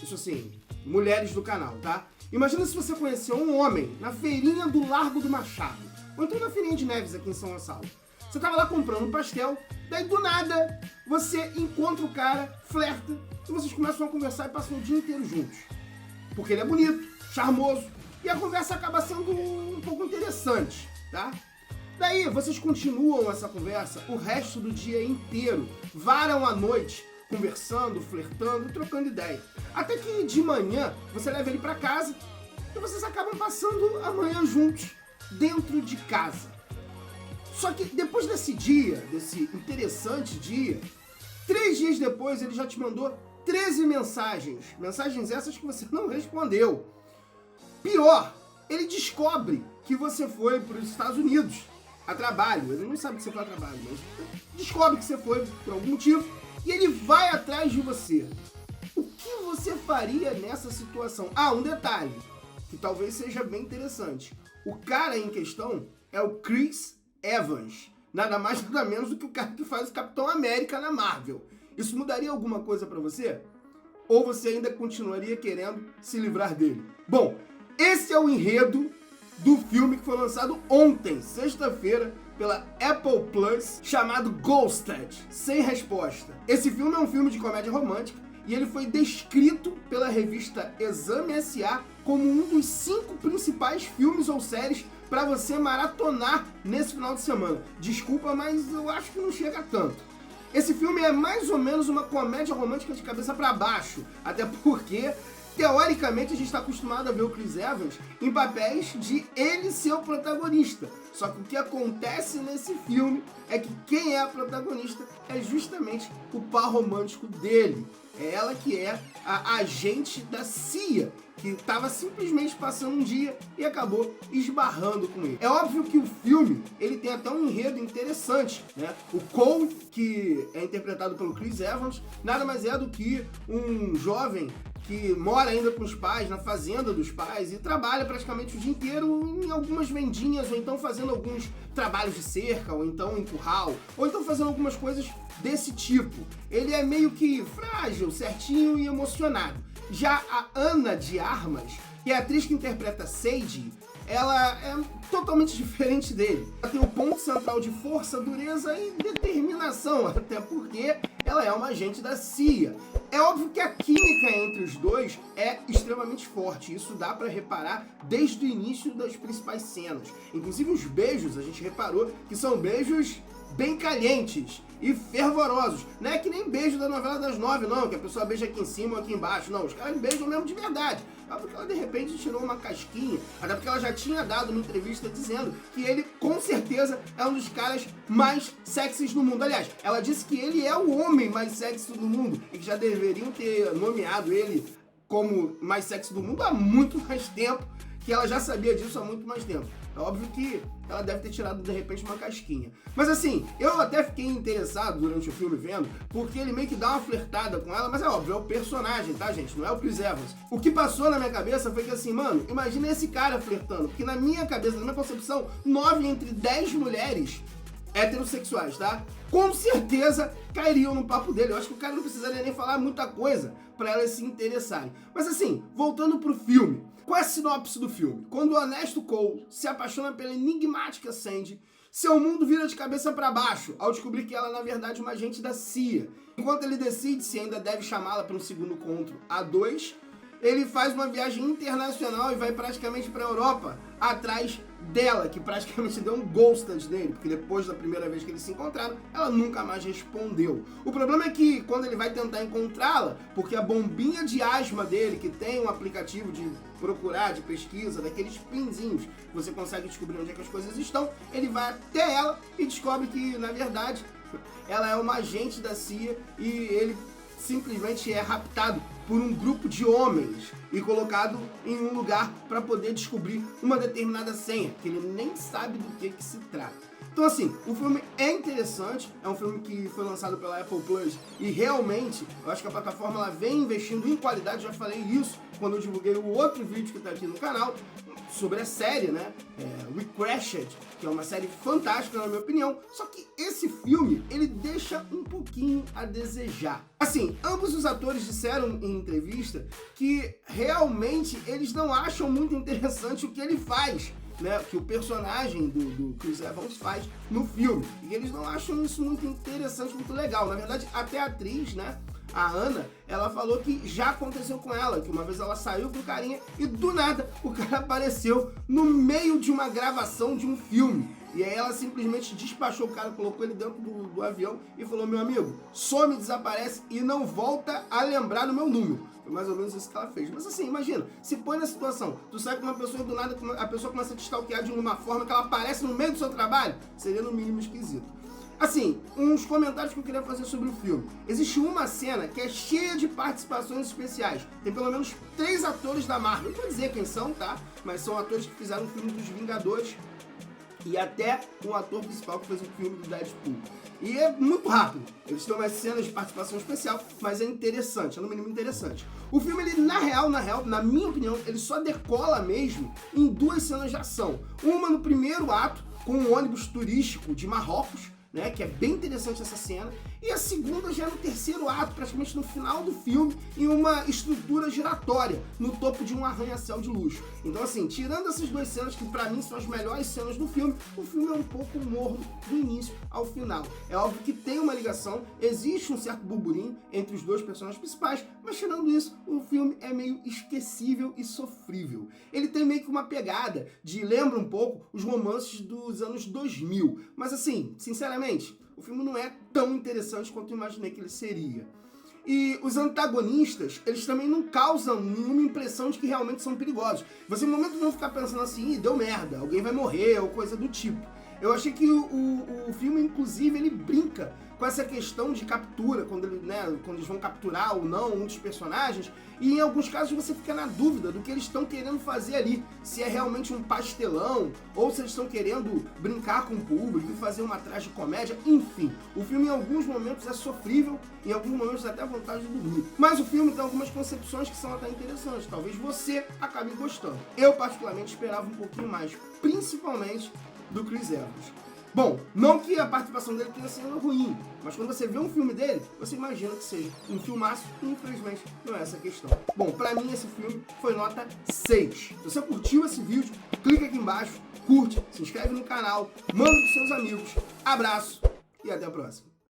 Isso assim, mulheres do canal, tá? Imagina se você conheceu um homem na feirinha do Largo do Machado, ou então na feirinha de Neves aqui em São Gonçalo. Você tava lá comprando um pastel, daí do nada você encontra o cara, flerta, e vocês começam a conversar e passam o dia inteiro juntos. Porque ele é bonito, charmoso, e a conversa acaba sendo um pouco interessante, tá? Daí vocês continuam essa conversa o resto do dia inteiro, varam a noite, conversando, flertando, trocando ideia. Até que de manhã você leva ele pra casa e vocês acabam passando a manhã juntos, dentro de casa. Só que depois desse dia, desse interessante dia, 3 dias depois ele já te mandou 13 mensagens. Mensagens essas que você não respondeu. Pior, ele descobre que você foi para os Estados Unidos a trabalho. Ele não sabe que você foi a trabalho, mas descobre que você foi por algum motivo e ele vai atrás de você. O que você faria nessa situação? Ah, um detalhe, que talvez seja bem interessante. O cara em questão é o Chris Evans. Nada mais, nada menos do que o cara que faz o Capitão América na Marvel. Isso mudaria alguma coisa pra você? Ou você ainda continuaria querendo se livrar dele? Bom, esse é o enredo do filme que foi lançado ontem, sexta-feira, pela Apple Plus, chamado Ghosted, Sem Resposta. Esse filme é um filme de comédia romântica e ele foi descrito pela revista Exame S.A. como um dos 5 principais filmes ou séries para você maratonar nesse final de semana. Desculpa, mas eu acho que não chega tanto. Esse filme é mais ou menos uma comédia romântica de cabeça para baixo, até porque, teoricamente, a gente está acostumado a ver o Chris Evans em papéis de ele ser o protagonista. Só que o que acontece nesse filme é que quem é a protagonista é justamente o par romântico dele. É ela que é a agente da CIA, que estava simplesmente passando um dia e acabou esbarrando com ele. É óbvio que o filme ele tem até um enredo interessante, né? O Cole, que é interpretado pelo Chris Evans, nada mais é do que um jovem que mora ainda com os pais, na fazenda dos pais, e trabalha praticamente o dia inteiro em algumas vendinhas, ou então fazendo alguns trabalhos de cerca, ou então em curral, ou então fazendo algumas coisas desse tipo. Ele é meio que frágil, certinho e emocionado. Já a Ana de Armas, que é a atriz que interpreta Sadie, ela é totalmente diferente dele. Ela tem o ponto central de força, dureza e determinação, até porque ela é uma agente da CIA. É óbvio que a química entre os dois é extremamente forte, isso dá pra reparar desde o início das principais cenas. Inclusive os beijos, a gente reparou que são beijos bem calientes e fervorosos. Não é que nem beijo da novela das 9, não, que a pessoa beija aqui em cima ou aqui embaixo. Não, os caras beijam mesmo de verdade. Só porque ela de repente tirou uma casquinha, até porque ela já tinha dado uma entrevista dizendo que ele com certeza é um dos caras mais sexys do mundo. Aliás, ela disse que ele é o homem mais sexy do mundo e que já deveriam ter nomeado ele como mais sexy do mundo há muito mais tempo, que ela já sabia disso há muito mais tempo. É óbvio que ela deve ter tirado, de repente, uma casquinha. Mas assim, eu até fiquei interessado durante o filme vendo, porque ele meio que dá uma flertada com ela, mas é óbvio, é o personagem, tá, gente? Não é o Chris Evans. O que passou na minha cabeça foi que assim, mano, imagina esse cara flertando, porque na minha cabeça, na minha concepção, 9 entre 10 mulheres heterossexuais, tá? Com certeza cairiam no papo dele. Eu acho que o cara não precisaria nem falar muita coisa pra elas se interessarem. Mas assim, voltando pro filme, qual é a sinopse do filme? Quando o honesto Cole se apaixona pela enigmática Sandy, seu mundo vira de cabeça para baixo ao descobrir que ela é na verdade uma agente da CIA. Enquanto ele decide se ainda deve chamá-la para um segundo encontro a 2, ele faz uma viagem internacional e vai praticamente para a Europa atrás dela, que praticamente deu um ghosted nele, porque depois da primeira vez que eles se encontraram, ela nunca mais respondeu. O problema é que quando ele vai tentar encontrá-la, porque a bombinha de asma dele, que tem um aplicativo de procurar, de pesquisa, daqueles pinzinhos, que você consegue descobrir onde é que as coisas estão, ele vai até ela e descobre que, na verdade, ela é uma agente da CIA e ele simplesmente é raptado por um grupo de homens e colocado em um lugar para poder descobrir uma determinada senha, que ele nem sabe do que se trata. Então assim, o filme é interessante, é um filme que foi lançado pela Apple Plus e realmente, eu acho que a plataforma ela vem investindo em qualidade, já falei isso quando eu divulguei o outro vídeo que tá aqui no canal, sobre a série, né, Recrashed, que é uma série fantástica na minha opinião, só que esse filme, ele deixa um pouquinho a desejar. Assim, ambos os atores disseram em entrevista que realmente eles não acham muito interessante o que ele faz, né, que o personagem do Chris Evans faz no filme, e eles não acham isso muito interessante, muito legal. Na verdade, até a atriz, né, a Ana, ela falou que já aconteceu com ela, que uma vez ela saiu com o carinha e do nada o cara apareceu no meio de uma gravação de um filme. E aí ela simplesmente despachou o cara, colocou ele dentro do avião e falou: meu amigo, some, desaparece e não volta a lembrar do meu número. Foi mais ou menos isso que ela fez. Mas assim, imagina, se põe na situação, tu sai com uma pessoa e do nada a pessoa começa a te stalkear de uma forma que ela aparece no meio do seu trabalho, seria no mínimo esquisito. Assim, uns comentários que eu queria fazer sobre o filme. Existe uma cena que é cheia de participações especiais. Tem pelo menos 3 atores da Marvel. Não vou dizer quem são, tá? Mas são atores que fizeram o filme dos Vingadores e até um ator principal que fez o filme do Deadpool. E é muito rápido. Eles têm umas cenas de participação especial, mas é interessante, é no mínimo interessante. O filme, ele, na real, na minha opinião, ele só decola mesmo em 2 cenas de ação. Uma no primeiro ato, com um ônibus turístico de Marrocos, né, que é bem interessante essa cena, e a segunda já é no terceiro ato, praticamente no final do filme, em uma estrutura giratória, no topo de um arranha-céu de luxo. Então assim, tirando essas 2 cenas, que pra mim são as melhores cenas do filme, o filme é um pouco morno do início ao final. É óbvio que tem uma ligação, existe um certo burburinho entre os 2 personagens principais, mas tirando isso, o filme é meio esquecível e sofrível. Ele tem meio que uma pegada de, lembra um pouco, os romances dos anos 2000, mas assim, sinceramente, o filme não é tão interessante quanto eu imaginei que ele seria. E os antagonistas, eles também não causam nenhuma impressão de que realmente são perigosos. Você no momento não ficar pensando assim, deu merda, alguém vai morrer ou coisa do tipo. Eu achei que o filme, inclusive, ele brinca com essa questão de captura, quando eles vão capturar ou não um dos personagens, e em alguns casos você fica na dúvida do que eles estão querendo fazer ali, se é realmente um pastelão, ou se eles estão querendo brincar com o público e fazer uma tragicomédia, enfim. O filme em alguns momentos é sofrível, em alguns momentos dá até vontade de dormir. Mas o filme tem algumas concepções que são até interessantes, talvez você acabe gostando. Eu particularmente esperava um pouquinho mais, principalmente do Chris Evans. Bom, não que a participação dele tenha sido ruim, mas quando você vê um filme dele, você imagina que seja um filmaço, e infelizmente não é essa a questão. Bom, pra mim esse filme foi nota 6. Se você curtiu esse vídeo, clica aqui embaixo, curte, se inscreve no canal, manda pros seus amigos. Abraço e até a próxima.